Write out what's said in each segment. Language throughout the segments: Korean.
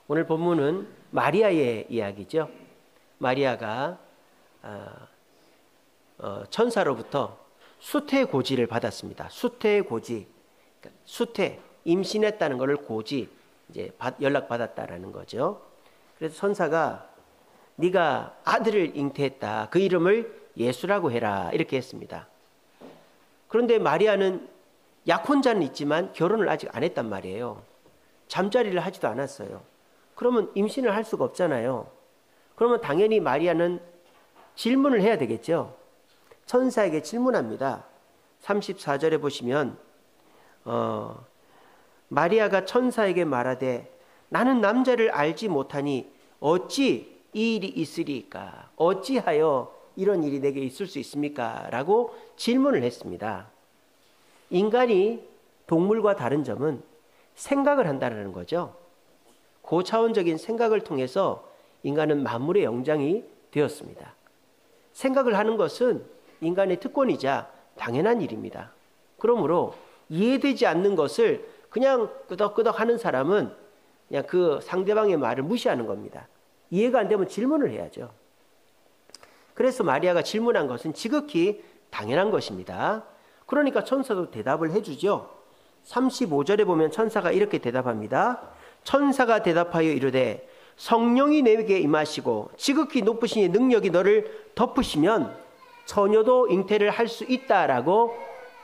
오늘 본문은 마리아의 이야기죠. 마리아가 천사로부터 수태고지를 받았습니다. 수태고지, 그러니까 수태, 임신했다는 것을 고지, 이제 연락받았다라는 거죠. 그래서 천사가 네가 아들을 잉태했다. 그 이름을 예수라고 해라. 이렇게 했습니다. 그런데 마리아는 약혼자는 있지만 결혼을 아직 안 했단 말이에요. 잠자리를 하지도 않았어요. 그러면 임신을 할 수가 없잖아요. 그러면 당연히 마리아는 질문을 해야 되겠죠. 천사에게 질문합니다. 34절에 보시면 마리아가 천사에게 말하되 나는 남자를 알지 못하니 어찌 이 일이 있으리까? 어찌하여 이런 일이 내게 있을 수 있습니까? 라고 질문을 했습니다. 인간이 동물과 다른 점은 생각을 한다는 거죠. 고차원적인 생각을 통해서 인간은 만물의 영장이 되었습니다. 생각을 하는 것은 인간의 특권이자 당연한 일입니다. 그러므로 이해되지 않는 것을 그냥 끄덕끄덕 하는 사람은 그냥 그 상대방의 말을 무시하는 겁니다. 이해가 안 되면 질문을 해야죠. 그래서 마리아가 질문한 것은 지극히 당연한 것입니다. 그러니까 천사도 대답을 해주죠. 35절에 보면 천사가 이렇게 대답합니다. 천사가 대답하여 이르되 성령이 내게 임하시고 지극히 높으신 이 능력이 너를 덮으시면 처녀도 잉태를 할 수 있다라고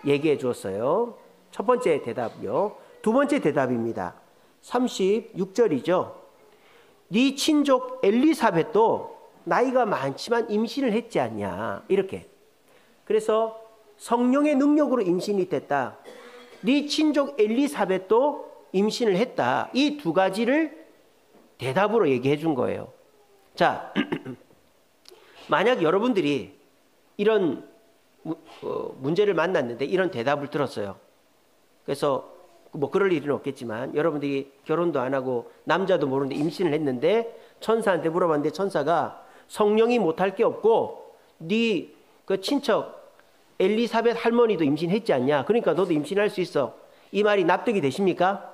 얘기해 주었어요. 첫 번째 대답이요. 두 번째 대답입니다. 36절이죠. 네 친족 엘리사벳도 나이가 많지만 임신을 했지 않냐. 이렇게. 그래서 성령의 능력으로 임신이 됐다. 네 친족 엘리사벳도 임신을 했다. 이 두 가지를 대답으로 얘기해 준 거예요. 자, 만약 여러분들이 이런 문제를 만났는데 이런 대답을 들었어요. 그래서 뭐 그럴 일은 없겠지만 여러분들이 결혼도 안 하고 남자도 모르는데 임신을 했는데 천사한테 물어봤는데 천사가 성령이 못할 게 없고 네 그 친척 엘리사벳 할머니도 임신했지 않냐. 그러니까 너도 임신할 수 있어. 이 말이 납득이 되십니까?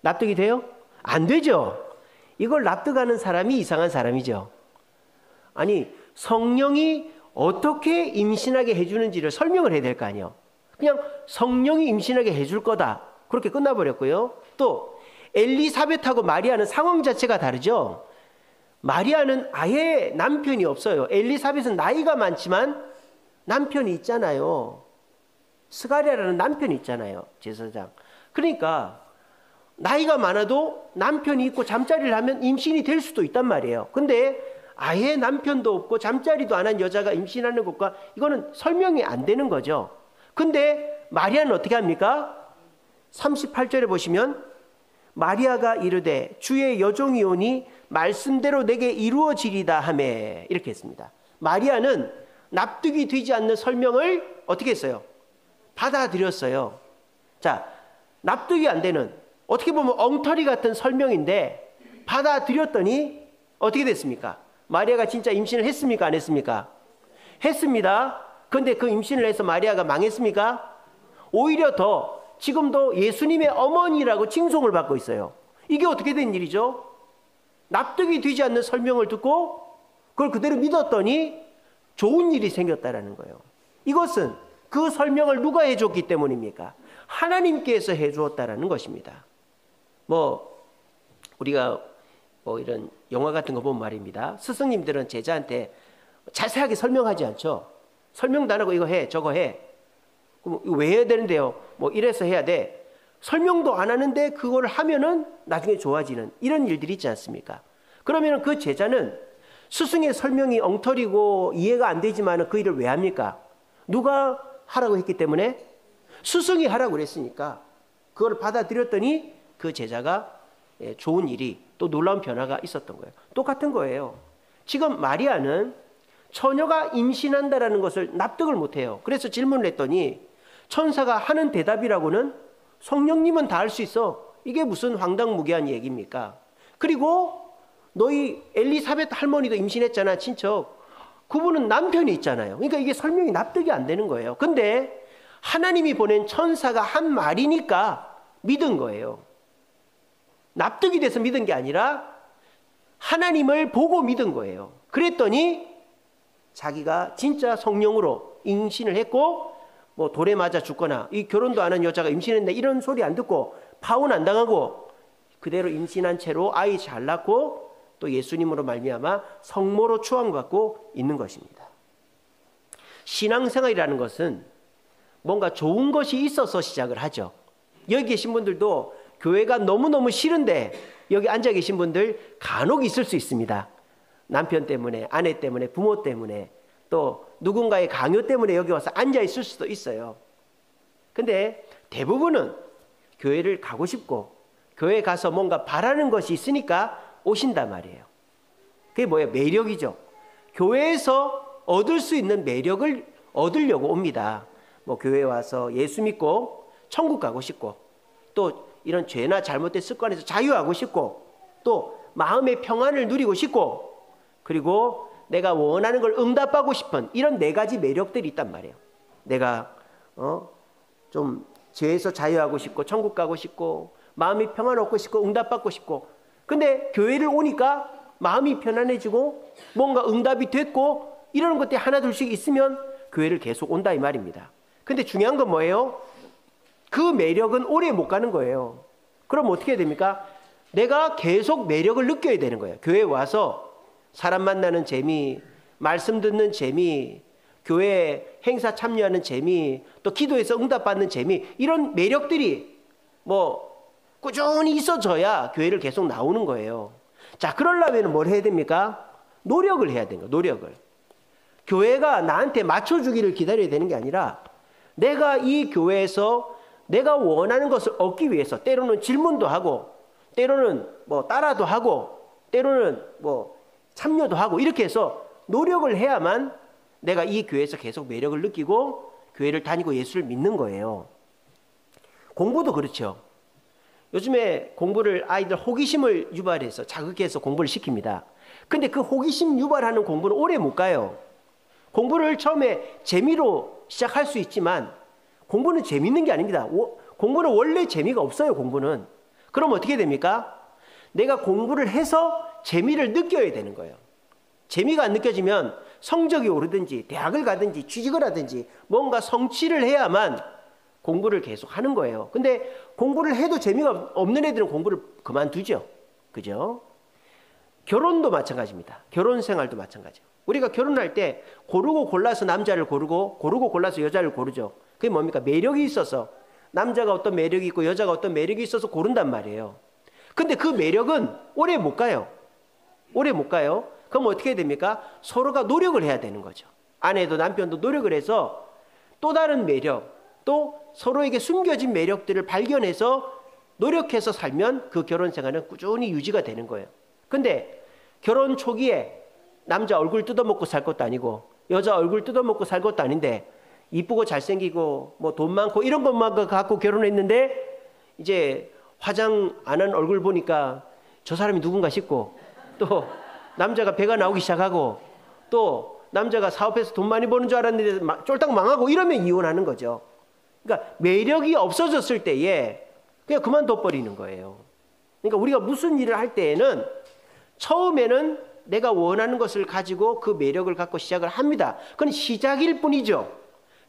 납득이 돼요? 안 되죠. 이걸 납득하는 사람이 이상한 사람이죠. 아니 성령이 어떻게 임신하게 해주는지를 설명을 해야 될 거 아니에요. 그냥 성령이 임신하게 해줄 거다. 그렇게 끝나버렸고요. 또 엘리사벳하고 마리아는 상황 자체가 다르죠. 마리아는 아예 남편이 없어요. 엘리사벳은 나이가 많지만 남편이 있잖아요. 스가랴라는 남편이 있잖아요. 제사장. 그러니까 나이가 많아도 남편이 있고 잠자리를 하면 임신이 될 수도 있단 말이에요. 근데 아예 남편도 없고 잠자리도 안 한 여자가 임신하는 것과 이거는 설명이 안 되는 거죠. 근데 마리아는 어떻게 합니까? 38절에 보시면 마리아가 이르되 주의 여종이 오니 말씀대로 내게 이루어지리다 하매 이렇게 했습니다. 마리아는 납득이 되지 않는 설명을 어떻게 했어요? 받아들였어요. 자, 납득이 안 되는 어떻게 보면 엉터리 같은 설명인데 받아들였더니 어떻게 됐습니까? 마리아가 진짜 임신을 했습니까? 안 했습니까? 했습니다. 그런데 그 임신을 해서 마리아가 망했습니까? 오히려 더 지금도 예수님의 어머니라고 칭송을 받고 있어요. 이게 어떻게 된 일이죠? 납득이 되지 않는 설명을 듣고 그걸 그대로 믿었더니 좋은 일이 생겼다라는 거예요. 이것은 그 설명을 누가 해줬기 때문입니까? 하나님께서 해주었다라는 것입니다. 우리가 이런 영화 같은 거 보면 말입니다. 스승님들은 제자한테 자세하게 설명하지 않죠. 설명도 안 하고 이거 해, 저거 해. 그럼 이거 왜 해야 되는데요? 이래서 해야 돼. 설명도 안 하는데 그걸 하면은 나중에 좋아지는 이런 일들이 있지 않습니까? 그러면 그 제자는 스승의 설명이 엉터리고 이해가 안 되지만 그 일을 왜 합니까? 누가 하라고 했기 때문에 스승이 하라고 그랬으니까 그걸 받아들였더니 그 제자가 좋은 일이 또 놀라운 변화가 있었던 거예요. 똑같은 거예요. 지금 마리아는 처녀가 임신한다라는 것을 납득을 못해요. 그래서 질문을 했더니 천사가 하는 대답이라고는 성령님은 다 할 수 있어. 이게 무슨 황당무계한 얘기입니까? 그리고 너희 엘리사벳 할머니도 임신했잖아, 친척. 그분은 남편이 있잖아요. 그러니까 이게 설명이 납득이 안 되는 거예요. 근데 하나님이 보낸 천사가 한 말이니까 믿은 거예요. 납득이 돼서 믿은 게 아니라 하나님을 보고 믿은 거예요. 그랬더니 자기가 진짜 성령으로 임신을 했고, 뭐 돌에 맞아 죽거나 이 결혼도 안 한 여자가 임신했네 이런 소리 안 듣고 파혼 안 당하고 그대로 임신한 채로 아이 잘 낳고 또 예수님으로 말미암아 성모로 추앙받고 있는 것입니다. 신앙생활이라는 것은 뭔가 좋은 것이 있어서 시작을 하죠. 여기 계신 분들도 교회가 너무너무 싫은데 여기 앉아 계신 분들 간혹 있을 수 있습니다. 남편 때문에, 아내 때문에, 부모 때문에, 또 누군가의 강요 때문에 여기 와서 앉아 있을 수도 있어요. 근데 대부분은 교회를 가고 싶고 교회에 가서 뭔가 바라는 것이 있으니까 오신단 말이에요. 그게 뭐예요? 매력이죠. 교회에서 얻을 수 있는 매력을 얻으려고 옵니다. 뭐 교회에 와서 예수 믿고 천국 가고 싶고, 또 이런 죄나 잘못된 습관에서 자유하고 싶고, 또 마음의 평안을 누리고 싶고, 그리고 내가 원하는 걸 응답하고 싶은 이런 4가지 매력들이 있단 말이에요. 내가 좀 죄에서 자유하고 싶고 천국 가고 싶고 마음이 평안 얻고 싶고 응답받고 싶고, 근데 교회를 오니까 마음이 편안해지고 뭔가 응답이 됐고 이런 것들이 하나 둘씩 있으면 교회를 계속 온다 이 말입니다. 근데 중요한 건 뭐예요? 그 매력은 오래 못 가는 거예요. 그럼 어떻게 해야 됩니까? 내가 계속 매력을 느껴야 되는 거예요. 교회에 와서 사람 만나는 재미, 말씀 듣는 재미, 교회 행사 참여하는 재미, 또 기도에서 응답받는 재미, 이런 매력들이 뭐 꾸준히 있어져야 교회를 계속 나오는 거예요. 자, 그러려면 뭘 해야 됩니까? 노력을 해야 되는 거예요. 노력을. 교회가 나한테 맞춰주기를 기다려야 되는 게 아니라 내가 이 교회에서 내가 원하는 것을 얻기 위해서 때로는 질문도 하고, 때로는 뭐 따라도 하고, 때로는 뭐 참여도 하고, 이렇게 해서 노력을 해야만 내가 이 교회에서 계속 매력을 느끼고 교회를 다니고 예수를 믿는 거예요. 공부도 그렇죠. 요즘에 공부를 아이들 호기심을 유발해서 자극해서 공부를 시킵니다. 근데 그 호기심 유발하는 공부는 오래 못 가요. 공부를 처음에 재미로 시작할 수 있지만 공부는 재밌는 게 아닙니다. 공부는 원래 재미가 없어요. 공부는. 그럼 어떻게 됩니까? 내가 공부를 해서 재미를 느껴야 되는 거예요. 재미가 안 느껴지면 성적이 오르든지 대학을 가든지 취직을 하든지 뭔가 성취를 해야만 공부를 계속 하는 거예요. 근데 공부를 해도 재미가 없는 애들은 공부를 그만두죠. 그죠? 결혼도 마찬가지입니다. 결혼 생활도 마찬가지예요. 우리가 결혼할 때 고르고 골라서 남자를 고르고 골라서 여자를 고르죠. 그게 뭡니까? 매력이 있어서, 남자가 어떤 매력이 있고 여자가 어떤 매력이 있어서 고른단 말이에요. 근데 그 매력은 오래 못 가요. 오래 못 가요. 그럼 어떻게 해야 됩니까? 서로가 노력을 해야 되는 거죠. 아내도 남편도 노력을 해서 또 다른 매력, 또 서로에게 숨겨진 매력들을 발견해서 노력해서 살면 그 결혼 생활은 꾸준히 유지가 되는 거예요. 근데 결혼 초기에 남자 얼굴 뜯어먹고 살 것도 아니고 여자 얼굴 뜯어먹고 살 것도 아닌데 이쁘고 잘생기고 뭐 돈 많고 이런 것만 갖고 결혼했는데 이제 화장 안 한 얼굴 보니까 저 사람이 누군가 싶고, 또 남자가 배가 나오기 시작하고, 또 남자가 사업해서 돈 많이 버는 줄 알았는데 쫄딱 망하고, 이러면 이혼하는 거죠. 그러니까 매력이 없어졌을 때에 그냥 그만둬버리는 거예요. 그러니까 우리가 무슨 일을 할 때에는 처음에는 내가 원하는 것을 가지고 그 매력을 갖고 시작을 합니다. 그건 시작일 뿐이죠.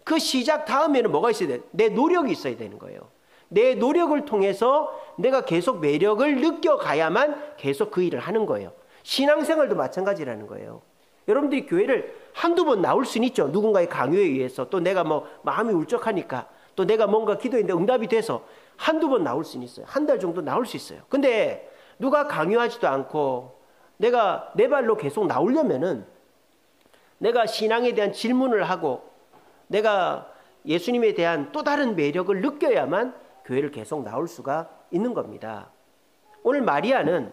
그 시작 다음에는 뭐가 있어야 돼요? 내 노력이 있어야 되는 거예요. 내 노력을 통해서 내가 계속 매력을 느껴가야만 계속 그 일을 하는 거예요. 신앙생활도 마찬가지라는 거예요. 여러분들이 교회를 한두 번 나올 수는 있죠. 누군가의 강요에 의해서, 또 내가 뭐 마음이 울적하니까, 또 내가 뭔가 기도했는데 응답이 돼서 한두 번 나올 수는 있어요. 한 달 정도 나올 수 있어요. 근데 누가 강요하지도 않고 내가 내 발로 계속 나오려면은 내가 신앙에 대한 질문을 하고 내가 예수님에 대한 또 다른 매력을 느껴야만 교회를 계속 나올 수가 있는 겁니다. 오늘 마리아는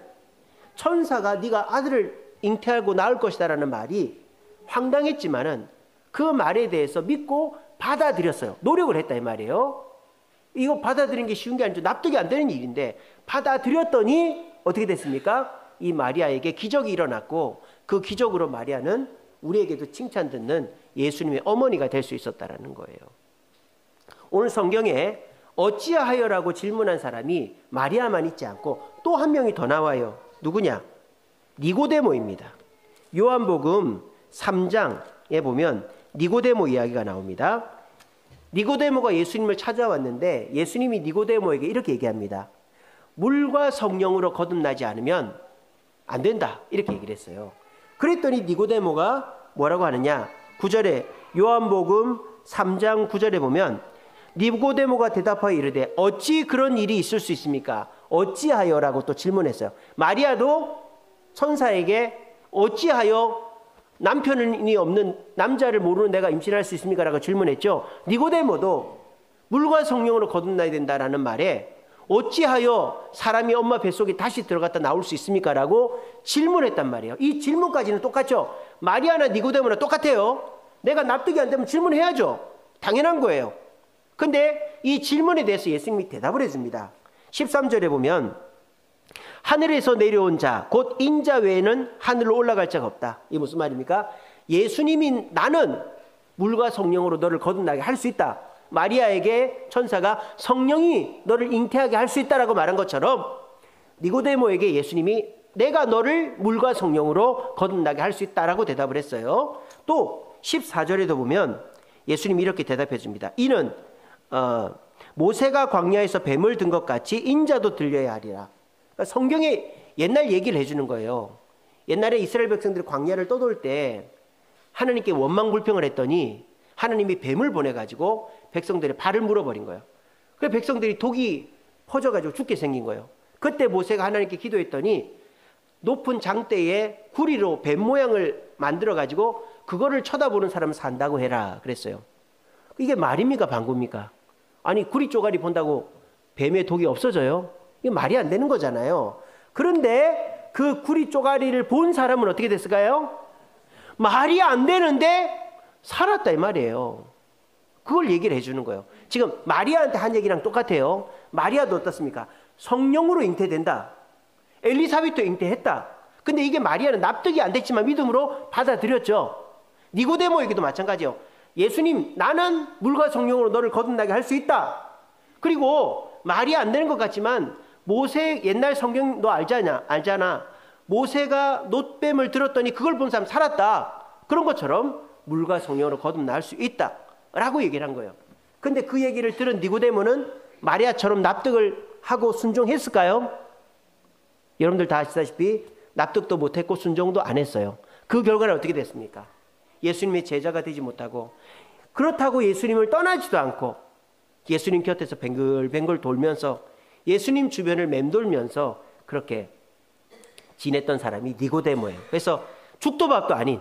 천사가 네가 아들을 잉태하고 낳을 것이다라는 말이 황당했지만은 그 말에 대해서 믿고 받아들였어요. 노력을 했다 이 말이에요. 이거 받아들이는 게 쉬운 게 아니죠. 납득이 안 되는 일인데 받아들였더니 어떻게 됐습니까? 이 마리아에게 기적이 일어났고, 그 기적으로 마리아는 우리에게도 칭찬 듣는 예수님의 어머니가 될 수 있었다라는 거예요. 오늘 성경에 어찌하여라고 질문한 사람이 마리아만 있지 않고 또 한 명이 더 나와요. 누구냐? 니고데모입니다. 요한복음 3장에 보면 니고데모 이야기가 나옵니다. 니고데모가 예수님을 찾아왔는데 예수님이 니고데모에게 이렇게 얘기합니다. 물과 성령으로 거듭나지 않으면 안 된다. 이렇게 얘기를 했어요. 그랬더니 니고데모가 뭐라고 하느냐? 9절에 요한복음 3장 9절에 보면 니고데모가 대답하여 이르되 어찌 그런 일이 있을 수 있습니까? 어찌하여라고 또 질문했어요. 마리아도 천사에게 어찌하여 남편이 없는 남자를 모르는 내가 임신할 수 있습니까? 라고 질문했죠. 니고데모도 물과 성령으로 거듭나야 된다라는 말에 어찌하여 사람이 엄마 뱃속에 다시 들어갔다 나올 수 있습니까? 라고 질문했단 말이에요. 이 질문까지는 똑같죠. 마리아나 니고데모나 똑같아요. 내가 납득이 안 되면 질문해야죠. 당연한 거예요. 근데 이 질문에 대해서 예수님이 대답을 해줍니다. 13절에 보면 하늘에서 내려온 자, 곧 인자 외에는 하늘로 올라갈 자가 없다. 이게 무슨 말입니까? 예수님이 나는 물과 성령으로 너를 거듭나게 할 수 있다. 마리아에게 천사가 성령이 너를 잉태하게 할 수 있다라고 말한 것처럼 니고데모에게 예수님이 내가 너를 물과 성령으로 거듭나게 할 수 있다라고 대답을 했어요. 또 14절에도 보면 예수님이 이렇게 대답해 줍니다. 이는 모세가 광야에서 뱀을 든 것 같이 인자도 들려야 하리라. 그러니까 성경에 옛날 얘기를 해주는 거예요. 옛날에 이스라엘 백성들이 광야를 떠돌 때 하나님께 원망불평을 했더니 하나님이 뱀을 보내가지고 백성들의 발을 물어버린 거예요. 그래서 백성들이 독이 퍼져가지고 죽게 생긴 거예요. 그때 모세가 하나님께 기도했더니 높은 장대에 구리로 뱀 모양을 만들어가지고 그거를 쳐다보는 사람은 산다고 해라 그랬어요. 이게 말입니까 방구입니까? 아니 구리 쪼가리 본다고 뱀의 독이 없어져요? 이게 말이 안 되는 거잖아요. 그런데 그 구리 쪼가리를 본 사람은 어떻게 됐을까요? 말이 안 되는데 살았다 이 말이에요. 그걸 얘기를 해주는 거예요. 지금 마리아한테 한 얘기랑 똑같아요. 마리아도 어떻습니까? 성령으로 잉태된다. 엘리사벳도 잉태했다. 근데 이게 마리아는 납득이 안 됐지만 믿음으로 받아들였죠. 니고데모에게도 마찬가지예요. 예수님 나는 물과 성령으로 너를 거듭나게 할 수 있다. 그리고 말이 안 되는 것 같지만 모세 옛날 성경 너 알잖아. 모세가 놋뱀을 들었더니 그걸 본 사람 살았다. 그런 것처럼 물과 성령으로 거듭날 수 있다 라고 얘기를 한 거예요. 근데 그 얘기를 들은 니고데모는 마리아처럼 납득을 하고 순종했을까요? 여러분들 다 아시다시피 납득도 못했고 순종도 안 했어요. 그 결과는 어떻게 됐습니까? 예수님의 제자가 되지 못하고 그렇다고 예수님을 떠나지도 않고 예수님 곁에서 뱅글뱅글 돌면서 예수님 주변을 맴돌면서 그렇게 지냈던 사람이 니고데모예요. 그래서 죽도 밥도 아닌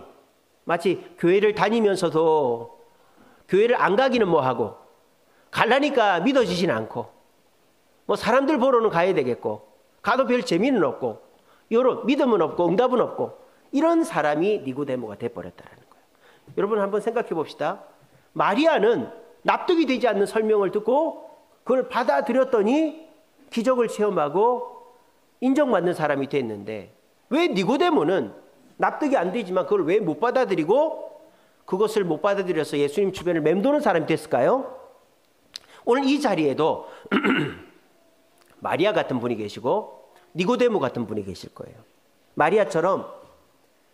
마치 교회를 다니면서도 교회를 안 가기는 뭐하고 가려니까 믿어지진 않고 뭐 사람들 보러는 가야 되겠고 가도 별 재미는 없고 이런 믿음은 없고 응답은 없고 이런 사람이 니고데모가 돼버렸다는 거예요. 여러분 한번 생각해 봅시다. 마리아는 납득이 되지 않는 설명을 듣고 그걸 받아들였더니 기적을 체험하고 인정받는 사람이 됐는데 왜 니고데모는 납득이 안 되지만 그걸 왜 못 받아들이고 그것을 못 받아들여서 예수님 주변을 맴도는 사람이 됐을까요? 오늘 이 자리에도 마리아 같은 분이 계시고 니고데모 같은 분이 계실 거예요. 마리아처럼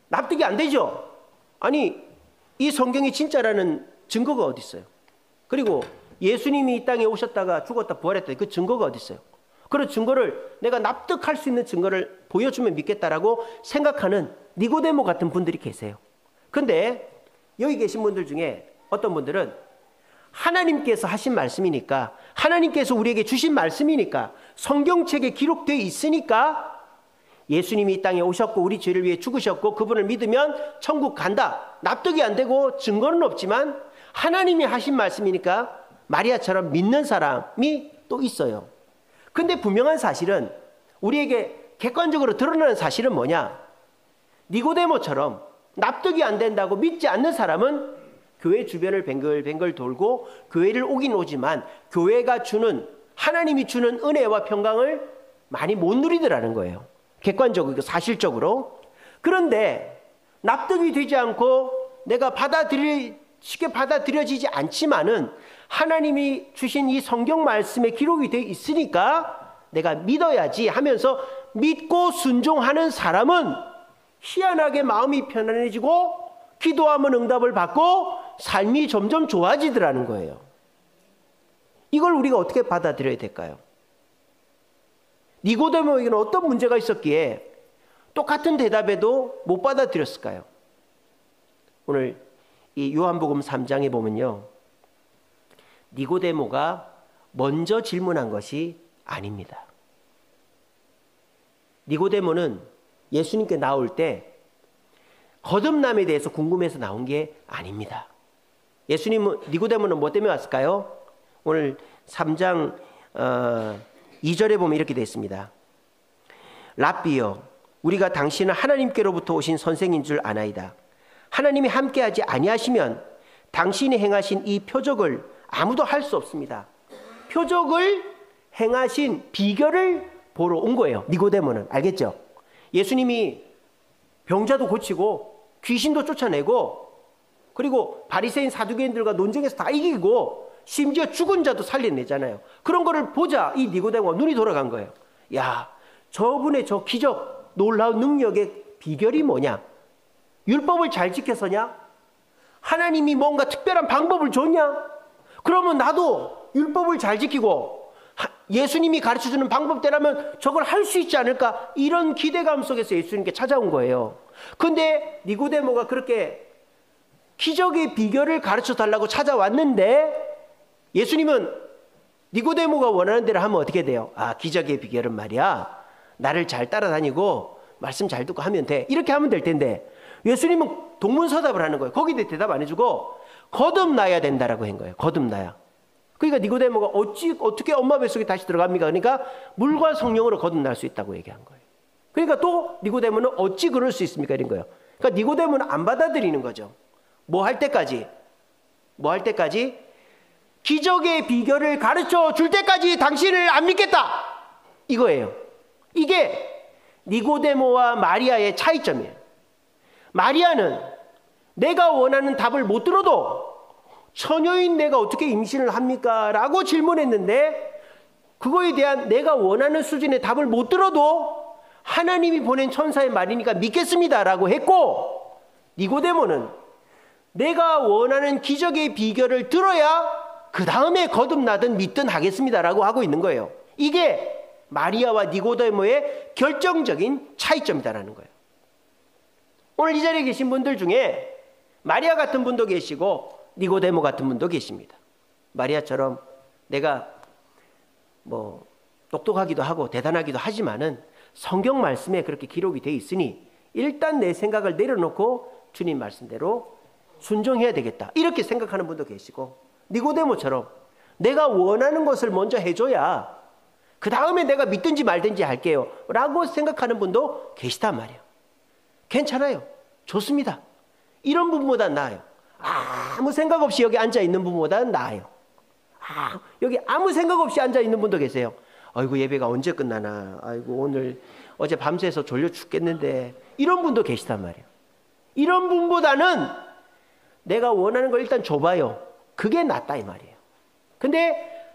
납득이 안 되죠. 아니 이 성경이 진짜라는 증거가 어디 있어요? 그리고 예수님이 이 땅에 오셨다가 죽었다 부활했다 그 증거가 어디 있어요? 그런 증거를 내가 납득할 수 있는 증거를 보여주면 믿겠다라고 생각하는 니고데모 같은 분들이 계세요. 근데 여기 계신 분들 중에 어떤 분들은 하나님께서 하신 말씀이니까 하나님께서 우리에게 주신 말씀이니까 성경책에 기록되어 있으니까 예수님이 이 땅에 오셨고 우리 죄를 위해 죽으셨고 그분을 믿으면 천국 간다. 납득이 안 되고 증거는 없지만 하나님이 하신 말씀이니까 마리아처럼 믿는 사람이 또 있어요. 근데 분명한 사실은 우리에게 객관적으로 드러나는 사실은 뭐냐? 니고데모처럼 납득이 안 된다고 믿지 않는 사람은 교회 주변을 뱅글뱅글 돌고 교회를 오긴 오지만 교회가 주는 하나님이 주는 은혜와 평강을 많이 못 누리더라는 거예요. 객관적으로 사실적으로. 그런데 납득이 되지 않고 내가 쉽게 받아들여지지 않지만은 하나님이 주신 이 성경 말씀에 기록이 되어 있으니까 내가 믿어야지 하면서 믿고 순종하는 사람은 희한하게 마음이 편안해지고 기도하면 응답을 받고 삶이 점점 좋아지더라는 거예요. 이걸 우리가 어떻게 받아들여야 될까요? 니고데모에게는 어떤 문제가 있었기에 똑같은 대답에도 못 받아들였을까요? 오늘 이 요한복음 3장에 보면요, 니고데모가 먼저 질문한 것이 아닙니다. 니고데모는 예수님께 나올 때 거듭남에 대해서 궁금해서 나온 게 아닙니다. 니고데모는 뭐 때문에 왔을까요? 오늘 3장 2절에 보면 이렇게 되어 있습니다. 랍비여, 우리가 당신은 하나님께로부터 오신 선생인 줄 아나이다. 하나님이 함께하지 아니하시면 당신이 행하신 이 표적을 아무도 할 수 없습니다. 표적을 행하신 비결을 보러 온 거예요. 니고데모는. 알겠죠? 예수님이 병자도 고치고 귀신도 쫓아내고 그리고 바리새인 사두개인들과 논쟁에서 다 이기고 심지어 죽은 자도 살려내잖아요. 그런 거를 보자 이 니고데모가 눈이 돌아간 거예요. 야, 저분의 저 기적, 놀라운 능력의 비결이 뭐냐? 율법을 잘 지켜서냐? 하나님이 뭔가 특별한 방법을 줬냐? 그러면 나도 율법을 잘 지키고 예수님이 가르쳐주는 방법대로라면 저걸 할 수 있지 않을까? 이런 기대감 속에서 예수님께 찾아온 거예요. 근데 니고데모가 그렇게 기적의 비결을 가르쳐달라고 찾아왔는데 예수님은 니고데모가 원하는 대로 하면 어떻게 돼요? 아, 기적의 비결은 말이야, 나를 잘 따라다니고 말씀 잘 듣고 하면 돼. 이렇게 하면 될 텐데 예수님은 동문서답을 하는 거예요. 거기에 대답 안 해주고 거듭나야 된다라고 한 거예요. 거듭나야. 그러니까 니고데모가 어떻게 엄마 뱃속에 다시 들어갑니까? 그러니까 물과 성령으로 거듭날 수 있다고 얘기한 거예요. 그러니까 또 니고데모는 어찌 그럴 수 있습니까? 이런 거예요. 그러니까 니고데모는 안 받아들이는 거죠. 뭐 할 때까지? 기적의 비결을 가르쳐 줄 때까지 당신을 안 믿겠다, 이거예요. 이게 니고데모와 마리아의 차이점이에요. 마리아는 내가 원하는 답을 못 들어도 처녀인 내가 어떻게 임신을 합니까? 라고 질문했는데 그거에 대한 내가 원하는 수준의 답을 못 들어도 하나님이 보낸 천사의 말이니까 믿겠습니다 라고 했고, 니고데모는 내가 원하는 기적의 비결을 들어야 그 다음에 거듭나든 믿든 하겠습니다 라고 하고 있는 거예요. 이게 마리아와 니고데모의 결정적인 차이점이다라는 거예요. 오늘 이 자리에 계신 분들 중에 마리아 같은 분도 계시고 니고데모 같은 분도 계십니다. 마리아처럼 내가 뭐 똑똑하기도 하고 대단하기도 하지만은 성경 말씀에 그렇게 기록이 되어 있으니 일단 내 생각을 내려놓고 주님 말씀대로 순종해야 되겠다, 이렇게 생각하는 분도 계시고, 니고데모처럼 내가 원하는 것을 먼저 해줘야 그 다음에 내가 믿든지 말든지 할게요 라고 생각하는 분도 계시단 말이에요. 괜찮아요. 좋습니다. 이런 분보다 나아요. 아무 생각 없이 여기 앉아있는 분보다 나아요. 여기 아무 생각 없이 앉아있는 분도 계세요. 아이고, 예배가 언제 끝나나, 아이고 어제 밤새서 졸려 죽겠는데, 이런 분도 계시단 말이에요. 이런 분보다는 내가 원하는 걸 일단 줘봐요, 그게 낫다 이 말이에요. 근데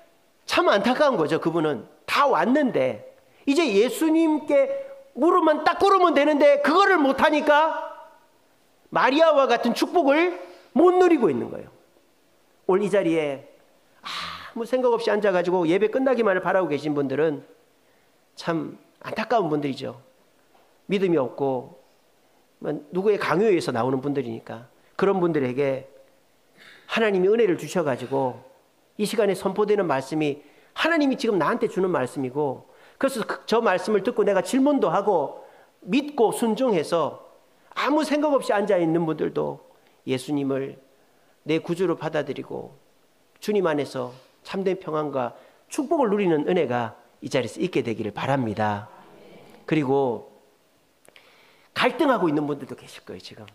참 안타까운 거죠. 그분은 다 왔는데 이제 예수님께 무릎만 딱 꿇으면 되는데 그거를 못하니까 마리아와 같은 축복을 못 누리고 있는 거예요. 오늘 이 자리에 아무 생각 없이 앉아가지고 예배 끝나기만을 바라고 계신 분들은 참 안타까운 분들이죠. 믿음이 없고 누구의 강요에 의해서 나오는 분들이니까 그런 분들에게 하나님이 은혜를 주셔가지고 이 시간에 선포되는 말씀이 하나님이 지금 나한테 주는 말씀이고, 그래서 저 말씀을 듣고 내가 질문도 하고 믿고 순종해서 아무 생각 없이 앉아있는 분들도 예수님을 내 구주로 받아들이고 주님 안에서 참된 평안과 축복을 누리는 은혜가 이 자리에서 있게 되기를 바랍니다. 그리고 갈등하고 있는 분들도 계실 거예요. 지금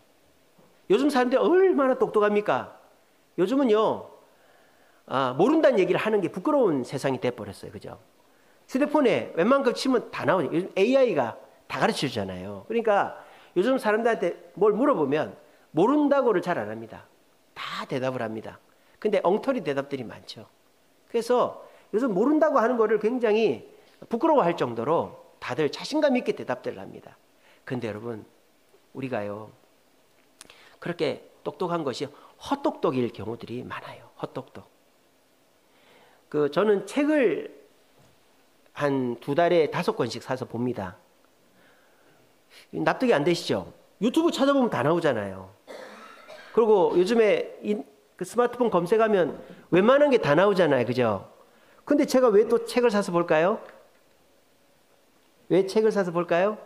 요즘 사람들이 얼마나 똑똑합니까? 요즘은요 모른다는 얘기를 하는 게 부끄러운 세상이 돼버렸어요. 그죠? 휴대폰에 웬만큼 치면 다 나오죠. 요즘 AI가 다 가르쳐주잖아요. 그러니까 요즘 사람들한테 뭘 물어보면 모른다고를 잘 안 합니다. 다 대답을 합니다. 근데 엉터리 대답들이 많죠. 그래서 요즘 모른다고 하는 거를 굉장히 부끄러워할 정도로 다들 자신감 있게 대답들을 합니다. 근데 여러분, 우리가요, 그렇게 똑똑한 것이 헛똑똑일 경우들이 많아요. 헛똑똑. 저는 책을 한 2달에 5권씩 사서 봅니다. 납득이 안 되시죠? 유튜브 찾아보면 다 나오잖아요. 그리고 요즘에 그 스마트폰 검색하면 웬만한 게 다 나오잖아요. 그죠? 근데 제가 왜 또 책을 사서 볼까요? 왜 책을 사서 볼까요?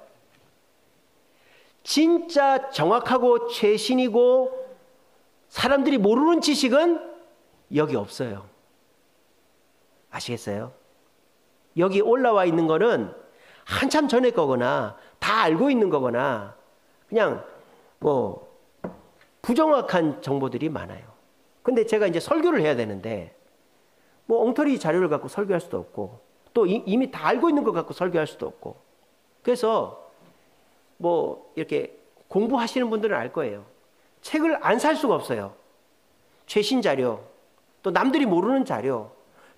진짜 정확하고 최신이고 사람들이 모르는 지식은 여기 없어요. 아시겠어요? 여기 올라와 있는 거는 한참 전에 거거나 다 알고 있는 거거나 그냥 부정확한 정보들이 많아요. 근데 제가 이제 설교를 해야 되는데 엉터리 자료를 갖고 설교할 수도 없고 또 이미 다 알고 있는 것 갖고 설교할 수도 없고 그래서 이렇게 공부하시는 분들은 알 거예요. 책을 안 살 수가 없어요. 최신 자료, 또 남들이 모르는 자료,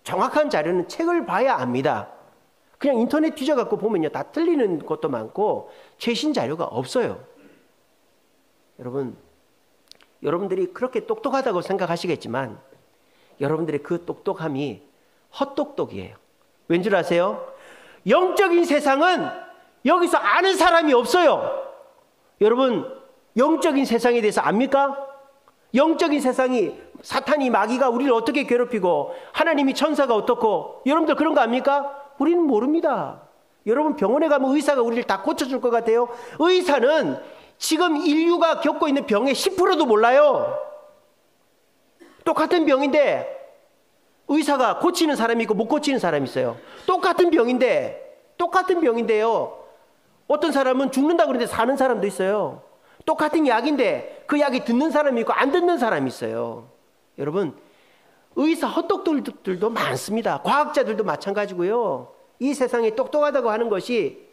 정확한 자료는 책을 봐야 압니다. 그냥 인터넷 뒤져갖고 보면요, 다 틀리는 것도 많고 최신 자료가 없어요. 여러분들이 그렇게 똑똑하다고 생각하시겠지만 여러분들의 그 똑똑함이 헛똑똑이에요. 왠 줄 아세요? 영적인 세상은 여기서 아는 사람이 없어요. 여러분, 영적인 세상에 대해서 압니까? 영적인 세상이 사탄이 마귀가 우리를 어떻게 괴롭히고 하나님이 천사가 어떻고 여러분들 그런 거 압니까? 우리는 모릅니다. 여러분 병원에 가면 의사가 우리를 다 고쳐줄 것 같아요? 의사는 지금 인류가 겪고 있는 병의 10%도 몰라요. 똑같은 병인데 의사가 고치는 사람이 있고 못 고치는 사람이 있어요. 똑같은 병인데요. 어떤 사람은 죽는다고 그러는데 사는 사람도 있어요. 똑같은 약인데 그 약이 듣는 사람이 있고 안 듣는 사람이 있어요. 여러분, 의사 헛똑똑들도 많습니다. 과학자들도 마찬가지고요. 이 세상에 똑똑하다고 하는 것이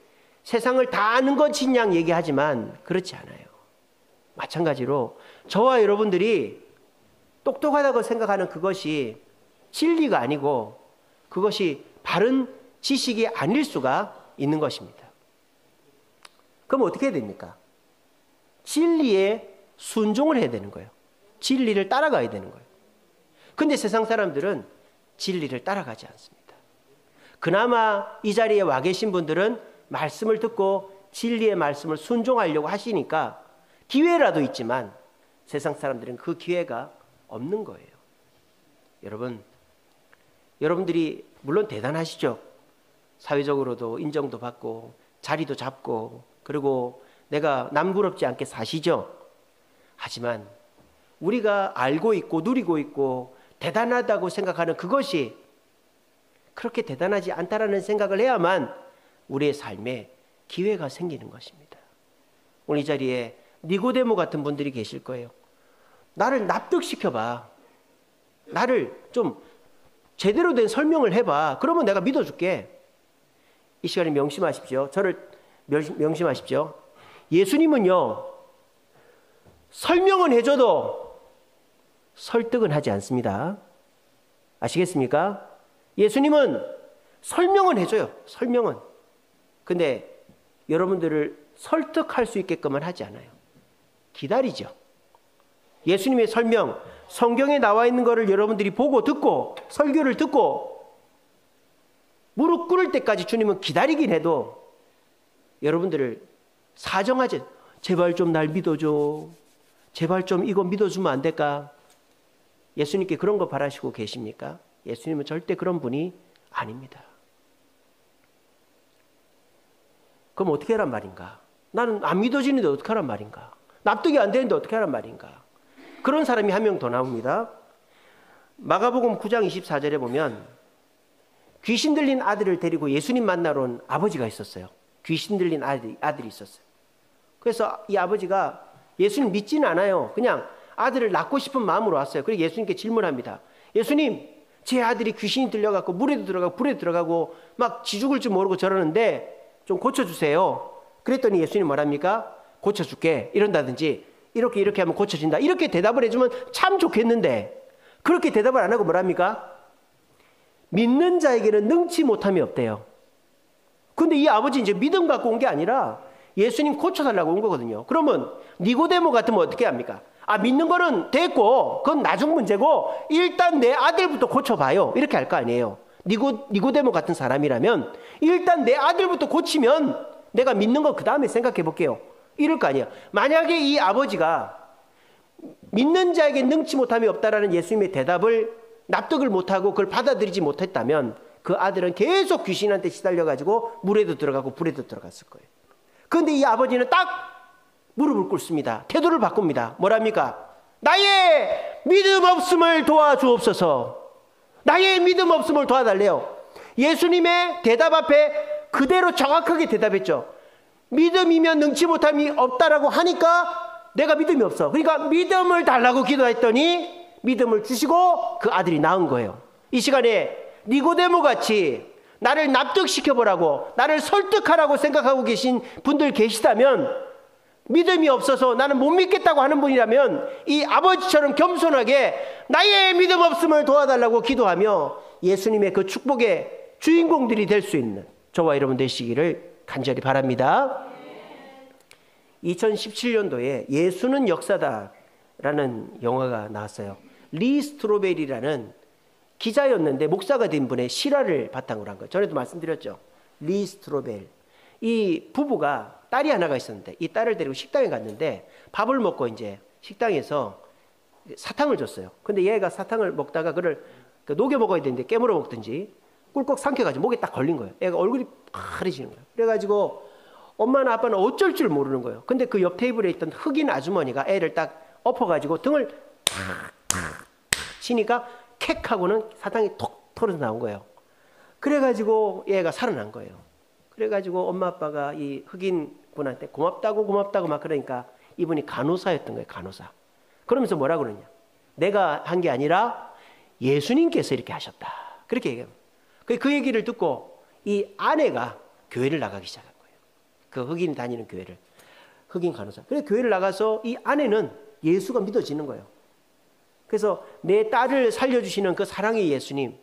세상을 다 아는 것인 양 얘기하지만 그렇지 않아요. 마찬가지로 저와 여러분들이 똑똑하다고 생각하는 그것이 진리가 아니고 그것이 바른 지식이 아닐 수가 있는 것입니다. 그럼 어떻게 해야 됩니까? 진리에 순종을 해야 되는 거예요. 진리를 따라가야 되는 거예요. 근데 세상 사람들은 진리를 따라가지 않습니다. 그나마 이 자리에 와 계신 분들은 말씀을 듣고 진리의 말씀을 순종하려고 하시니까 기회라도 있지만 세상 사람들은 그 기회가 없는 거예요. 여러분들이 물론 대단하시죠. 사회적으로도 인정도 받고 자리도 잡고 그리고 내가 남부럽지 않게 사시죠. 하지만 우리가 알고 있고 누리고 있고 대단하다고 생각하는 그것이 그렇게 대단하지 않다라는 생각을 해야만 우리의 삶에 기회가 생기는 것입니다. 오늘 이 자리에 니고데모 같은 분들이 계실 거예요. 나를 납득시켜봐. 나를 좀 제대로 된 설명을 해봐. 그러면 내가 믿어줄게. 이 시간에 명심하십시오. 저를 명심하십시오. 예수님은요, 설명은 해줘도 설득은 하지 않습니다. 아시겠습니까? 예수님은 설명은 해줘요. 설명은. 근데 여러분들을 설득할 수 있게끔은 하지 않아요. 기다리죠. 예수님의 설명, 성경에 나와 있는 것을 여러분들이 보고 듣고 설교를 듣고 무릎 꿇을 때까지 주님은 기다리긴 해도 여러분들을 사정하지. 제발 좀 날 믿어줘. 제발 좀 이거 믿어주면 안 될까? 예수님께 그런 거 바라시고 계십니까? 예수님은 절대 그런 분이 아닙니다. 그럼 어떻게 하란 말인가? 나는 안 믿어지는데 어떻게 하란 말인가? 납득이 안 되는데 어떻게 하란 말인가? 그런 사람이 한 명 더 나옵니다. 마가복음 9장 24절에 보면 귀신 들린 아들을 데리고 예수님 만나러 온 아버지가 있었어요. 귀신 들린 아들이 있었어요. 그래서 이 아버지가 예수님 믿지는 않아요. 그냥 아들을 낳고 싶은 마음으로 왔어요. 그리고 예수님께 질문합니다. 예수님, 제 아들이 귀신이 들려갖고 물에도 들어가고 불에도 들어가고 막 지죽을 줄 모르고 저러는데 좀 고쳐주세요. 그랬더니 예수님 뭐랍니까? 고쳐줄게. 이런다든지 이렇게 하면 고쳐진다. 이렇게 대답을 해주면 참 좋겠는데 그렇게 대답을 안 하고 뭐랍니까? 믿는 자에게는 능치 못함이 없대요. 근데 이 아버지 이제 믿음 갖고 온 게 아니라 예수님 고쳐달라고 온 거거든요. 그러면 니고데모 같으면 어떻게 합니까? 믿는 거는 됐고 그건 나중 문제고 일단 내 아들부터 고쳐봐요. 이렇게 할 거 아니에요. 니고데모 같은 사람이라면 일단 내 아들부터 고치면 내가 믿는 거 그 다음에 생각해 볼게요. 이럴 거 아니에요. 만약에 이 아버지가 믿는 자에게 능치 못함이 없다라는 예수님의 대답을 납득을 못하고 그걸 받아들이지 못했다면 그 아들은 계속 귀신한테 시달려가지고 물에도 들어가고 불에도 들어갔을 거예요. 그런데 이 아버지는 딱 무릎을 꿇습니다. 태도를 바꿉니다. 뭐랍니까? 나의 믿음 없음을 도와주옵소서. 나의 믿음 없음을 도와달래요. 예수님의 대답 앞에 그대로 정확하게 대답했죠. 믿음이면 능치 못함이 없다라고 하니까 내가 믿음이 없어. 그러니까 믿음을 달라고 기도했더니 믿음을 주시고 그 아들이 낳은 거예요. 이 시간에 니고데모 같이 나를 납득시켜보라고 나를 설득하라고 생각하고 계신 분들 계시다면, 믿음이 없어서 나는 못 믿겠다고 하는 분이라면 이 아버지처럼 겸손하게 나의 믿음 없음을 도와달라고 기도하며 예수님의 그 축복의 주인공들이 될 수 있는 저와 여러분 되시기를 간절히 바랍니다. 2017년도에 예수는 역사다라는 영화가 나왔어요. 리 스트로벨이라는 기자였는데 목사가 된 분의 실화를 바탕으로 한 거예요. 전에도 말씀드렸죠. 리 스트로벨. 이 부부가 딸이 하나가 있었는데 이 딸을 데리고 식당에 갔는데 밥을 먹고 이제 식당에서 사탕을 줬어요. 근데 얘가 사탕을 먹다가 그걸 녹여 먹어야 되는데 깨물어 먹든지 꿀꺽 삼켜가지고 목에 딱 걸린 거예요. 애가 얼굴이 파래지는 거예요. 그래가지고 엄마나 아빠는 어쩔 줄 모르는 거예요. 근데 그 옆 테이블에 있던 흑인 아주머니가 애를 딱 엎어가지고 등을 치니까 캑 하고는 사탕이 톡 털어서 나온 거예요. 그래가지고 얘가 살아난 거예요. 그래가지고 엄마 아빠가 이 흑인 분한테 고맙다고 막 그러니까 이분이 간호사였던 거예요. 간호사. 그러면서 뭐라 그러냐? 내가 한 게 아니라 예수님께서 이렇게 하셨다. 그렇게 얘기해요. 그 얘기를 듣고 이 아내가 교회를 나가기 시작한 거예요. 그 흑인이 다니는 교회를. 흑인 간호사. 그래서 교회를 나가서 이 아내는 예수가 믿어지는 거예요. 그래서 내 딸을 살려주시는 그 사랑의 예수님,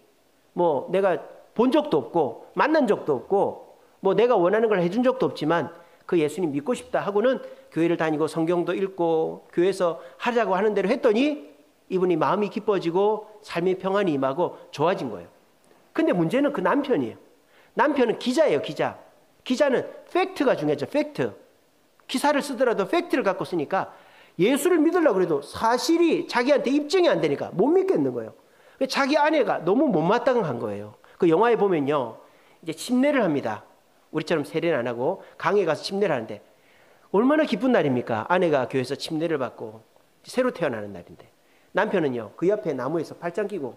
뭐 내가 본 적도 없고 만난 적도 없고 뭐 내가 원하는 걸 해준 적도 없지만 그 예수님 믿고 싶다 하고는 교회를 다니고 성경도 읽고 교회에서 하자고 하는 대로 했더니 이분이 마음이 기뻐지고 삶의 평안이 임하고 좋아진 거예요. 근데 문제는 그 남편이에요. 남편은 기자예요. 기자. 기자는 팩트가 중요하죠. 팩트. 기사를 쓰더라도 팩트를 갖고 쓰니까 예수를 믿으려고 해도 사실이 자기한테 입증이 안 되니까 못 믿겠는 거예요. 자기 아내가 너무 못마땅한 거예요. 그 영화에 보면요, 이제 침례를 합니다. 우리처럼 세례는 안 하고 강에 가서 침례를 하는데 얼마나 기쁜 날입니까? 아내가 교회에서 침례를 받고 새로 태어나는 날인데 남편은요 그 옆에 나무에서 팔짱 끼고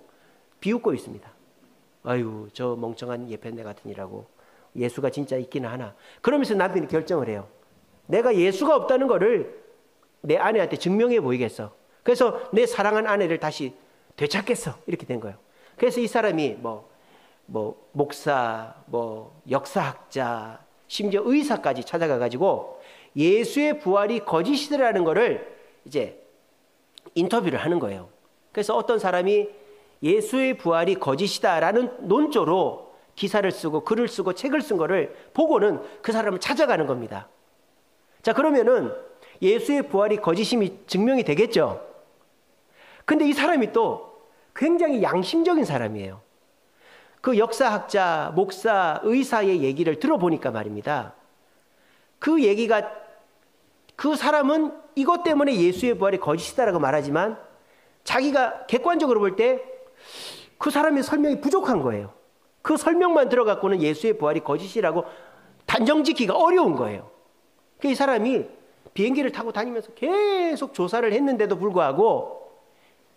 비웃고 있습니다. 아유, 저 멍청한 예편대 같으니라고. 예수가 진짜 있기는 하나. 그러면서 남편이 결정을 해요. 내가 예수가 없다는 거를 내 아내한테 증명해 보이겠어. 그래서 내 사랑한 아내를 다시 되찾겠어. 이렇게 된 거예요. 그래서 이 사람이 목사, 역사학자, 심지어 의사까지 찾아가가지고 예수의 부활이 거짓이라는 거를 이제 인터뷰를 하는 거예요. 그래서 어떤 사람이 예수의 부활이 거짓이다라는 논조로 기사를 쓰고 글을 쓰고 책을 쓴 거를 보고는 그 사람을 찾아가는 겁니다. 자, 그러면은 예수의 부활이 거짓임이 증명이 되겠죠. 근데 이 사람이 또 굉장히 양심적인 사람이에요. 그 역사학자, 목사, 의사의 얘기를 들어보니까 말입니다. 그 얘기가, 그 사람은 이것 때문에 예수의 부활이 거짓이다라고 말하지만 자기가 객관적으로 볼 때 그 사람의 설명이 부족한 거예요. 그 설명만 들어갖고는 예수의 부활이 거짓이라고 단정짓기가 어려운 거예요. 이 사람이 비행기를 타고 다니면서 계속 조사를 했는데도 불구하고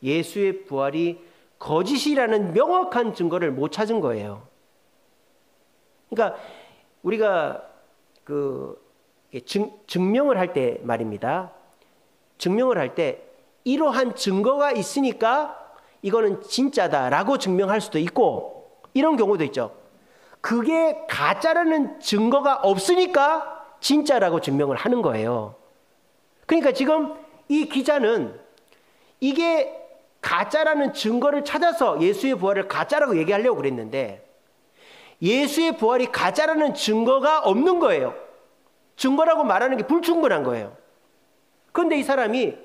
예수의 부활이 거짓이라는 명확한 증거를 못 찾은 거예요. 그러니까 우리가 증명을 할 때 말입니다. 증명을 할 때 이러한 증거가 있으니까 이거는 진짜다라고 증명할 수도 있고 이런 경우도 있죠. 그게 가짜라는 증거가 없으니까 진짜라고 증명을 하는 거예요. 그러니까 지금 이 기자는 이게 가짜라는 증거를 찾아서 예수의 부활을 가짜라고 얘기하려고 그랬는데 예수의 부활이 가짜라는 증거가 없는 거예요. 증거라고 말하는 게 불충분한 거예요. 그런데 이 사람이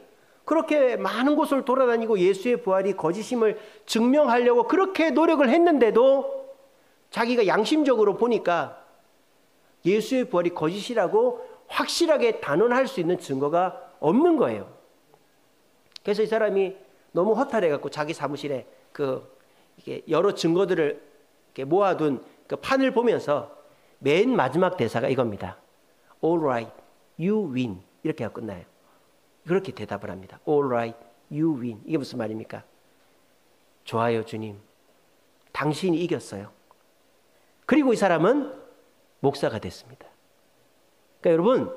그렇게 많은 곳을 돌아다니고 예수의 부활이 거짓임을 증명하려고 그렇게 노력을 했는데도 자기가 양심적으로 보니까 예수의 부활이 거짓이라고 확실하게 단언할 수 있는 증거가 없는 거예요. 그래서 이 사람이 너무 허탈해갖고 자기 사무실에 이게 여러 증거들을 이렇게 모아둔 그 판을 보면서 맨 마지막 대사가 이겁니다. All right, you win. 이렇게 하고 끝나요. 그렇게 대답을 합니다. All right, you win. 이게 무슨 말입니까? 좋아요, 주님. 당신이 이겼어요. 그리고 이 사람은 목사가 됐습니다. 그러니까 여러분,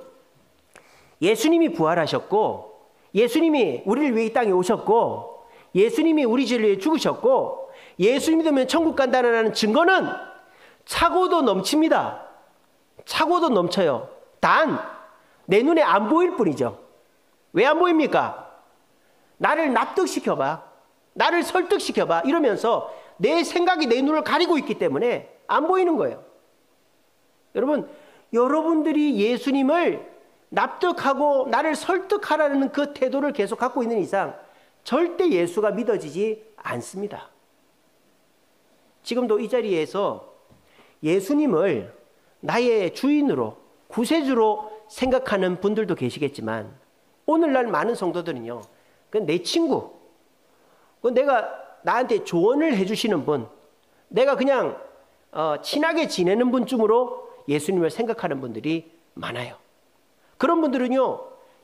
예수님이 부활하셨고 예수님이 우리를 위해 이 땅에 오셨고 예수님이 우리 죄를 위해 죽으셨고 예수 믿으면 천국 간다는 증거는 차고도 넘칩니다. 차고도 넘쳐요. 단 내 눈에 안 보일 뿐이죠. 왜 안 보입니까? 나를 납득시켜봐. 나를 설득시켜봐. 이러면서 내 생각이 내 눈을 가리고 있기 때문에 안 보이는 거예요. 여러분, 여러분들이 예수님을 납득하고 나를 설득하라는 그 태도를 계속 갖고 있는 이상 절대 예수가 믿어지지 않습니다. 지금도 이 자리에서 예수님을 나의 주인으로, 구세주로 생각하는 분들도 계시겠지만 오늘날 많은 성도들은요, 내 친구, 내가 나한테 조언을 해주시는 분, 내가 그냥 친하게 지내는 분쯤으로 예수님을 생각하는 분들이 많아요. 그런 분들은요,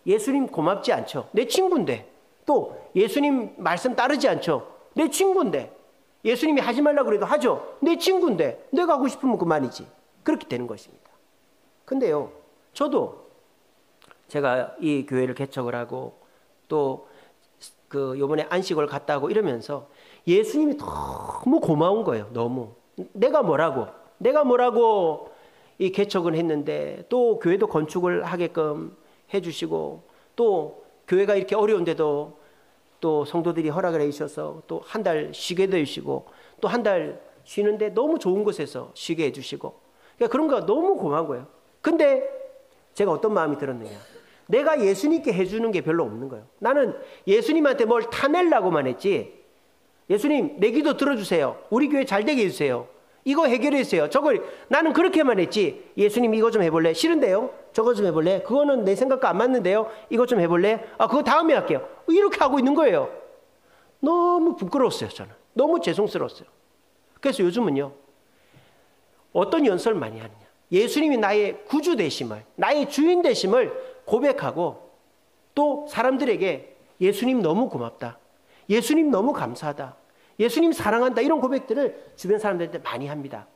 예수님 고맙지 않죠. 내 친구인데. 또 예수님 말씀 따르지 않죠. 내 친구인데. 예수님이 하지 말라고 그래도 하죠. 내 친구인데. 내가 하고 싶으면 그만이지. 그렇게 되는 것입니다. 근데요, 저도 제가 이 교회를 개척을 하고 또 요번에 안식을 갔다 하고 이러면서 예수님이 너무 고마운 거예요. 너무. 내가 뭐라고 이 개척을 했는데 또 교회도 건축을 하게끔 해주시고 또 교회가 이렇게 어려운데도 또 성도들이 허락을 해주셔서 또 한 달 쉬게 해주시고 또 한 달 쉬는데 너무 좋은 곳에서 쉬게 해주시고 그러니까 그런 거 너무 고마운 거예요. 근데 제가 어떤 마음이 들었느냐, 내가 예수님께 해주는 게 별로 없는 거예요. 나는 예수님한테 뭘 타내려고만 했지, 예수님 내 기도 들어주세요, 우리 교회 잘 되게 해주세요, 이거 해결해 주세요, 저걸, 나는 그렇게만 했지 예수님 이거 좀 해볼래? 싫은데요? 저거 좀 해볼래? 그거는 내 생각과 안 맞는데요? 이거 좀 해볼래? 그거 다음에 할게요. 이렇게 하고 있는 거예요. 너무 부끄러웠어요. 저는 너무 죄송스러웠어요. 그래서 요즘은요, 어떤 연설을 많이 하느냐, 예수님이 나의 구주 되심을, 나의 주인 되심을 고백하고 또 사람들에게 예수님 너무 고맙다, 예수님 너무 감사하다, 예수님 사랑한다, 이런 고백들을 주변 사람들한테 많이 합니다.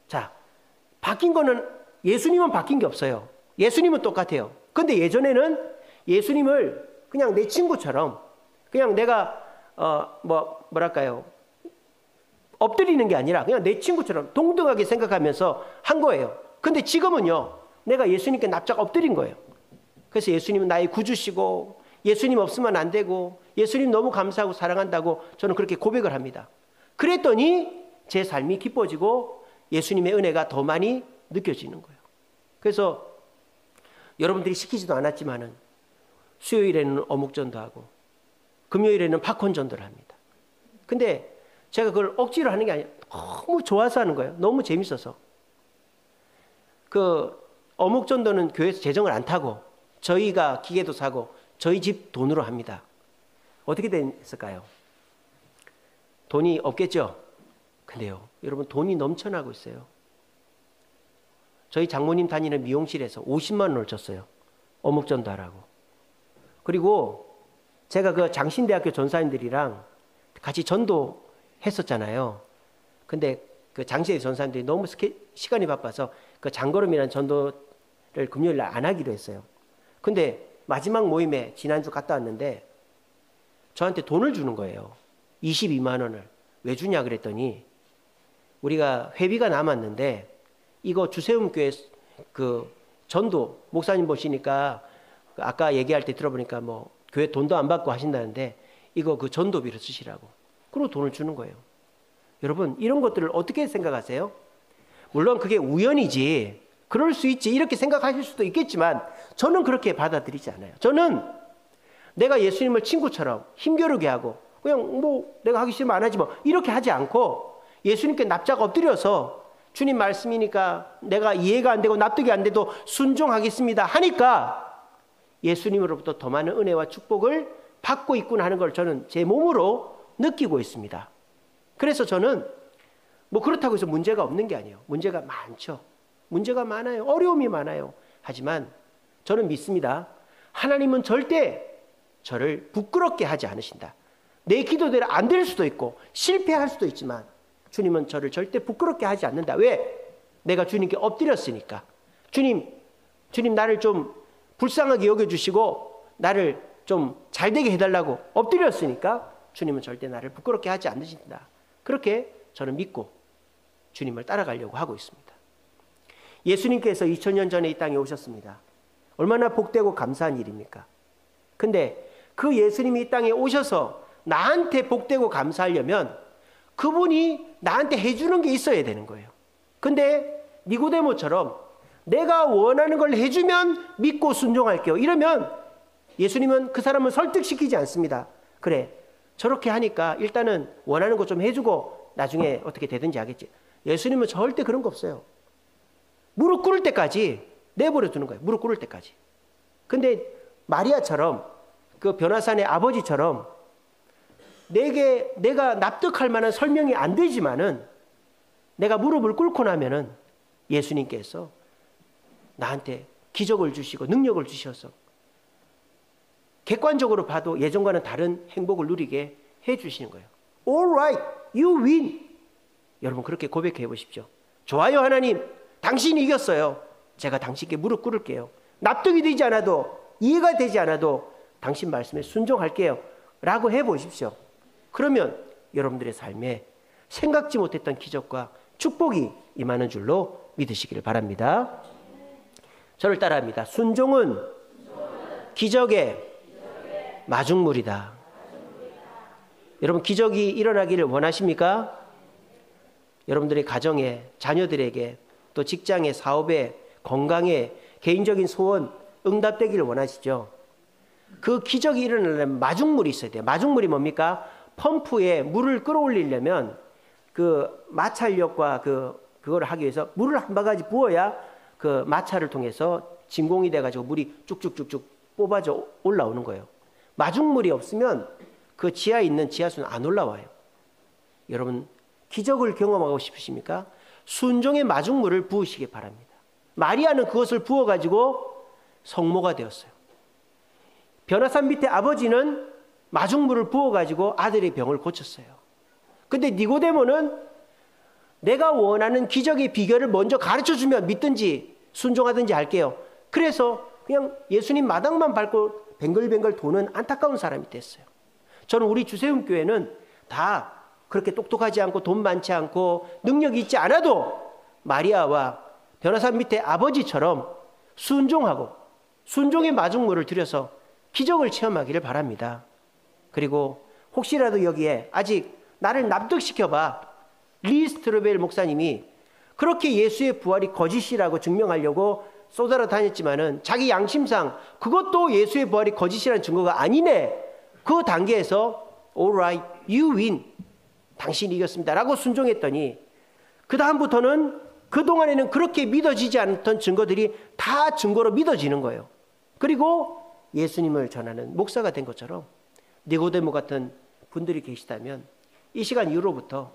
자, 바뀐 거는, 예수님은 바뀐 게 없어요. 예수님은 똑같아요. 근데 예전에는 예수님을 그냥 내 친구처럼, 그냥 내가 뭐랄까요, 엎드리는 게 아니라 그냥 내 친구처럼 동등하게 생각하면서 한 거예요. 근데 지금은요, 내가 예수님께 납작 엎드린 거예요. 그래서 예수님은 나의 구주시고 예수님 없으면 안 되고 예수님 너무 감사하고 사랑한다고 저는 그렇게 고백을 합니다. 그랬더니 제 삶이 기뻐지고 예수님의 은혜가 더 많이 느껴지는 거예요. 그래서 여러분들이 시키지도 않았지만은 수요일에는 어묵전도 하고 금요일에는 팝콘 전도를 합니다. 근데 제가 그걸 억지로 하는 게 아니라 너무 좋아서 하는 거예요. 너무 재밌어서. 어묵전도는 교회에서 재정을 안 타고 저희가 기계도 사고 저희 집 돈으로 합니다. 어떻게 됐을까요? 돈이 없겠죠? 근데요, 여러분, 돈이 넘쳐나고 있어요. 저희 장모님 다니는 미용실에서 50만 원을 줬어요. 어묵전도 하라고. 그리고 제가 그 장신대학교 전사님들이랑 같이 전도 했었잖아요. 근데 그 장신대 전사님들이 너무 시간이 바빠서 그 장걸음이라는 전도를 금요일 날 안 하기로 했어요. 근데 마지막 모임에 지난주 갔다 왔는데 저한테 돈을 주는 거예요. 22만 원을. 왜 주냐 그랬더니 우리가 회비가 남았는데 이거 주세움교회 그 전도 목사님 보시니까 아까 얘기할 때 들어보니까 뭐 교회 돈도 안 받고 하신다는데 이거 그 전도비로 쓰시라고. 그리고 돈을 주는 거예요. 여러분, 이런 것들을 어떻게 생각하세요? 물론 그게 우연이지, 그럴 수 있지, 이렇게 생각하실 수도 있겠지만 저는 그렇게 받아들이지 않아요. 저는 내가 예수님을 친구처럼 힘겨루게 하고 그냥 뭐 내가 하기 싫으면 안 하지 뭐 이렇게 하지 않고 예수님께 납작 엎드려서 주님 말씀이니까 내가 이해가 안 되고 납득이 안 돼도 순종하겠습니다 하니까 예수님으로부터 더 많은 은혜와 축복을 받고 있구나 하는 걸 저는 제 몸으로 느끼고 있습니다. 그래서 저는 뭐 그렇다고 해서 문제가 없는 게 아니에요. 문제가 많죠. 문제가 많아요. 어려움이 많아요. 하지만 저는 믿습니다. 하나님은 절대 저를 부끄럽게 하지 않으신다. 내 기도대로 안 될 수도 있고 실패할 수도 있지만 주님은 저를 절대 부끄럽게 하지 않는다. 왜? 내가 주님께 엎드렸으니까. 주님 나를 좀 불쌍하게 여겨주시고 나를 좀 잘되게 해달라고 엎드렸으니까 주님은 절대 나를 부끄럽게 하지 않으신다. 그렇게 저는 믿고 주님을 따라가려고 하고 있습니다. 예수님께서 2000년 전에 이 땅에 오셨습니다. 얼마나 복되고 감사한 일입니까? 근데 그 예수님이 이 땅에 오셔서 나한테 복되고 감사하려면 그분이 나한테 해주는 게 있어야 되는 거예요. 근데 니고데모처럼 내가 원하는 걸 해주면 믿고 순종할게요. 이러면 예수님은 그 사람을 설득시키지 않습니다. 그래, 저렇게 하니까 일단은 원하는 거 좀 해주고 나중에 어떻게 되든지 하겠지. 예수님은 절대 그런 거 없어요. 무릎 꿇을 때까지 내버려 두는 거예요. 무릎 꿇을 때까지. 근데 마리아처럼 그 변화산의 아버지처럼 내가 납득할 만한 설명이 안 되지만은 내가 무릎을 꿇고 나면은 예수님께서 나한테 기적을 주시고 능력을 주셔서 객관적으로 봐도 예전과는 다른 행복을 누리게 해 주시는 거예요. All right, you win. 여러분 그렇게 고백해 보십시오. 좋아요 하나님, 당신이 이겼어요. 제가 당신께 무릎 꿇을게요. 납득이 되지 않아도 이해가 되지 않아도 당신 말씀에 순종할게요 라고 해보십시오. 그러면 여러분들의 삶에 생각지 못했던 기적과 축복이 임하는 줄로 믿으시기를 바랍니다. 저를 따라합니다. 순종은 기적의 마중물이다. 여러분 기적이 일어나기를 원하십니까? 여러분들의 가정에, 자녀들에게, 또 직장에, 사업에, 건강에, 개인적인 소원 응답되기를 원하시죠? 그 기적이 일어나려면 마중물이 있어야 돼요. 마중물이 뭡니까? 펌프에 물을 끌어올리려면 그 마찰력과 그걸 하기 위해서 물을 한 바가지 부어야 그 마찰을 통해서 진공이 돼가지고 물이 쭉쭉쭉쭉 뽑아져 올라오는 거예요. 마중물이 없으면 그 지하에 있는 지하수는 안 올라와요. 여러분 기적을 경험하고 싶으십니까? 순종의 마중물을 부으시기 바랍니다. 마리아는 그것을 부어가지고 성모가 되었어요. 변화산 밑에 아버지는 마중물을 부어가지고 아들의 병을 고쳤어요. 근데 니고데모는 내가 원하는 기적의 비결을 먼저 가르쳐주면 믿든지 순종하든지 할게요. 그래서 그냥 예수님 마당만 밟고 뱅글뱅글 도는 안타까운 사람이 됐어요. 저는 우리 주세훈교회는 다 그렇게 똑똑하지 않고 돈 많지 않고 능력이 있지 않아도 마리아와 변화산 밑에 아버지처럼 순종하고 순종의 마중물을 들여서 기적을 체험하기를 바랍니다. 그리고 혹시라도 여기에 아직 나를 납득시켜봐. 리 스트로벨 목사님이 그렇게 예수의 부활이 거짓이라고 증명하려고 쏘다라 다녔지만은 자기 양심상 그것도 예수의 부활이 거짓이라는 증거가 아니네. 그 단계에서 All right, you win. 당신이 이겼습니다. 라고 순종했더니 그 다음부터는 그동안에는 그렇게 믿어지지 않던 증거들이 다 증거로 믿어지는 거예요. 그리고 예수님을 전하는 목사가 된 것처럼 니고데모 같은 분들이 계시다면 이 시간 이후로부터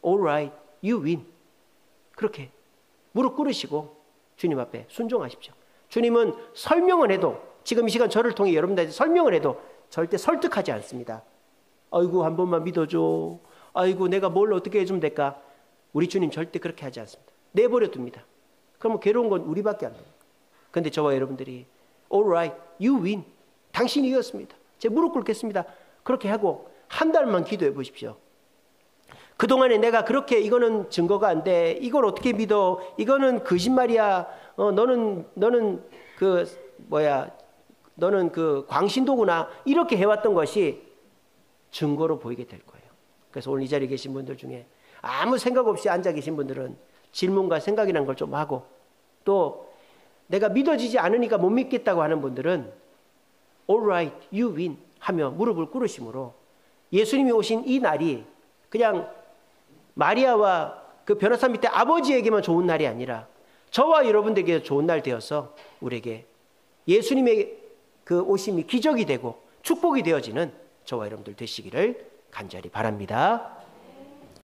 All right, you win. 그렇게 무릎 꿇으시고 주님 앞에 순종하십시오. 주님은 설명을 해도 지금 이 시간 저를 통해 여러분들한테 설명을 해도 절대 설득하지 않습니다. 아이고 한 번만 믿어줘. 아이고 내가 뭘 어떻게 해주면 될까? 우리 주님 절대 그렇게 하지 않습니다. 내버려 둡니다. 그러면 괴로운 건 우리밖에 안 됩니다. 그런데 저와 여러분들이 All right, you win. 당신이 이겼습니다. 제 무릎 꿇겠습니다. 그렇게 하고 한 달만 기도해 보십시오. 그동안에 내가 그렇게 이거는 증거가 안 돼. 이걸 어떻게 믿어? 이거는 거짓말이야. 너는 그 광신도구나. 이렇게 해왔던 것이 증거로 보이게 될 거예요. 그래서 오늘 이 자리에 계신 분들 중에 아무 생각 없이 앉아 계신 분들은 질문과 생각이라는 걸 좀 하고, 또 내가 믿어지지 않으니까 못 믿겠다고 하는 분들은 All right, you win 하며 무릎을 꿇으심으로 예수님이 오신 이 날이 그냥 마리아와 그 변호사 밑에 아버지에게만 좋은 날이 아니라 저와 여러분들에게 좋은 날 되어서 우리에게 예수님의 그 오심이 기적이 되고 축복이 되어지는 저와 여러분들 되시기를 간절히 바랍니다.